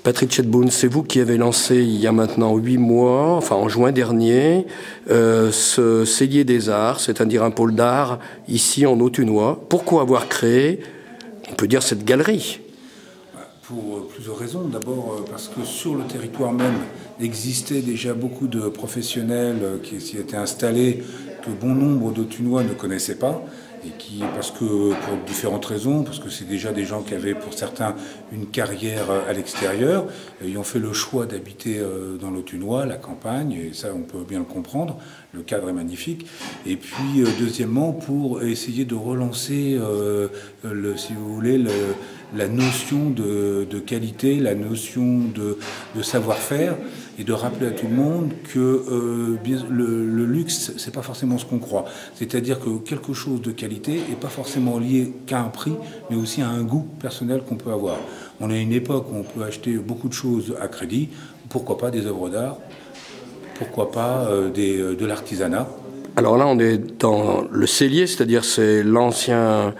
Patrick Chetboun, c'est vous qui avez lancé il y a maintenant 8 mois, enfin en juin dernier, ce cellier des arts, c'est-à-dire un pôle d'art ici en Autunois. Pourquoi avoir créé, on peut dire, cette galerie? Pour plusieurs raisons. D'abord parce que sur le territoire même existait déjà beaucoup de professionnels qui s'y étaient installés, que bon nombre d'Autunois ne connaissaient pas, et parce que pour différentes raisons, parce que c'est déjà des gens qui avaient pour certains une carrière à l'extérieur, ayant fait le choix d'habiter dans l'Autunois, la campagne, et ça on peut bien le comprendre, le cadre est magnifique. Et puis deuxièmement pour essayer de relancer, si vous voulez, la notion de qualité, la notion de savoir-faire, et de rappeler à tout le monde que le luxe, c'est pas forcément ce qu'on croit. C'est-à-dire que quelque chose de qualité n'est pas forcément lié qu'à un prix, mais aussi à un goût personnel qu'on peut avoir. On est à une époque où on peut acheter beaucoup de choses à crédit. Pourquoi pas des œuvres d'art? Pourquoi pas de l'artisanat? Alors là, on est dans le cellier, c'est-à-dire c'est l'ancien...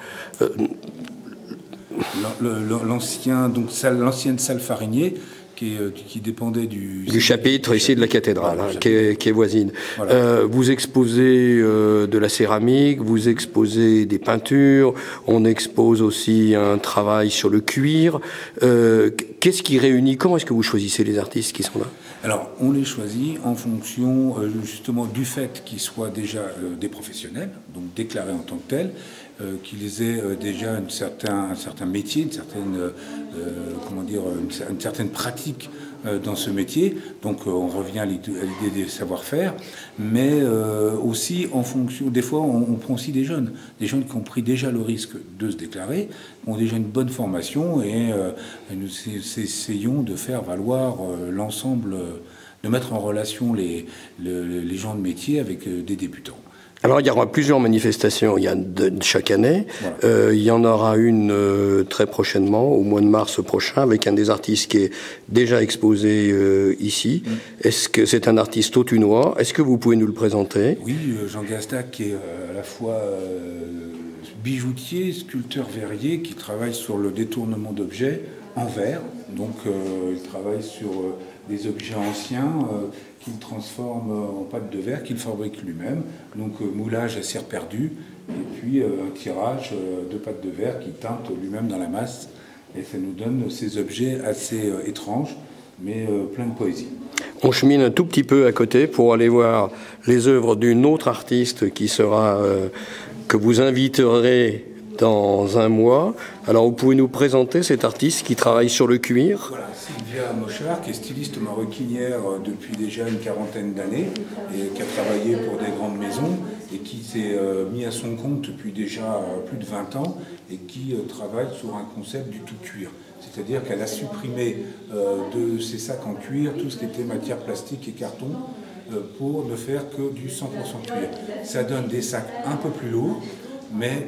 l'ancienne salle Farinier qui dépendait du chapitre ici de la cathédrale, voilà, qui est voisine. Voilà. Vous exposez de la céramique, vous exposez des peintures, on expose aussi un travail sur le cuir. Qu'est-ce qui réunit? Comment est-ce que vous choisissez les artistes qui sont là? Alors, on les choisit en fonction justement du fait qu'ils soient déjà des professionnels, donc déclarés en tant que tels, qu'ils aient déjà un certain métier, une certaine pratique dans ce métier. Donc, on revient à l'idée des savoir-faire, mais aussi en fonction. Des fois, on prend aussi des jeunes qui ont pris déjà le risque de se déclarer, ont déjà une bonne formation, et nous essayons de faire valoir l'ensemble, de mettre en relation les gens de métier avec des débutants. Alors il y aura plusieurs manifestations chaque année. Voilà. Il y en aura une très prochainement, au mois de mars prochain, avec un des artistes qui est déjà exposé ici. Est-ce que c'est un artiste autunois? Est-ce que vous pouvez nous le présenter? Oui, Jean Gazda, qui est à la fois bijoutier, sculpteur verrier, qui travaille sur le détournement d'objets en verre. Donc il travaille sur des objets anciens qu'il transforme en pâte de verre, qu'il fabrique lui-même. Donc moulage à cire perdue, et puis un tirage de pâte de verre qu'il teinte lui-même dans la masse. Et ça nous donne ces objets assez étranges, mais pleins de poésie. On chemine un tout petit peu à côté pour aller voir les œuvres d'une autre artiste qui sera, que vous inviterez dans un mois. Alors, vous pouvez nous présenter cet artiste qui travaille sur le cuir? Voilà, Sylvia Mochard, qui est styliste maroquinière depuis déjà une quarantaine d'années, et qui a travaillé pour des grandes maisons, et qui s'est mis à son compte depuis déjà plus de 20 ans, et qui travaille sur un concept du tout cuir. C'est-à-dire qu'elle a supprimé de ses sacs en cuir tout ce qui était matière plastique et carton, pour ne faire que du 100% cuir. Ça donne des sacs un peu plus lourds, mais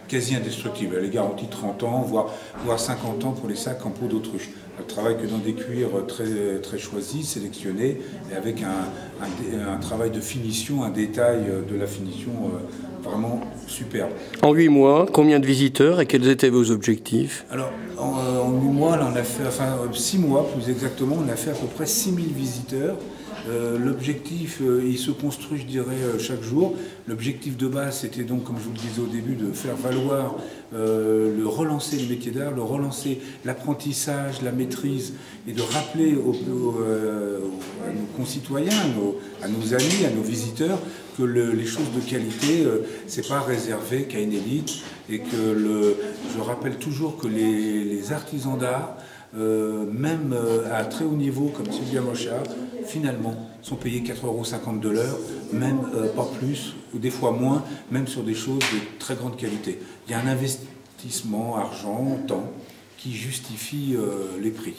quasi indestructible. Elle est garantie 30 ans, voire 50 ans pour les sacs en peau d'autruche. Elle travaille que dans des cuirs très, très choisis, sélectionnés, et avec un travail de finition, un détail de la finition vraiment superbe. En 8 mois, combien de visiteurs et quels étaient vos objectifs? Alors, en 8 mois, là, on a fait, 6 mois plus exactement, on a fait à peu près 6000 visiteurs. L'objectif, il se construit, je dirais, chaque jour. L'objectif de base, c'était donc, comme je vous le disais au début, de faire valoir, relancer le métier d'art, relancer l'apprentissage, la maîtrise, et de rappeler à nos concitoyens, à nos amis, à nos visiteurs, que les choses de qualité, c'est pas réservé qu'à une élite, et que je rappelle toujours que les artisans d'art, même à très haut niveau comme Sylvia Mochard, finalement sont payés 4,50 € de l'heure, même pas plus, ou des fois moins, même sur des choses de très grande qualité. Il y a un investissement, argent, temps, qui justifie les prix.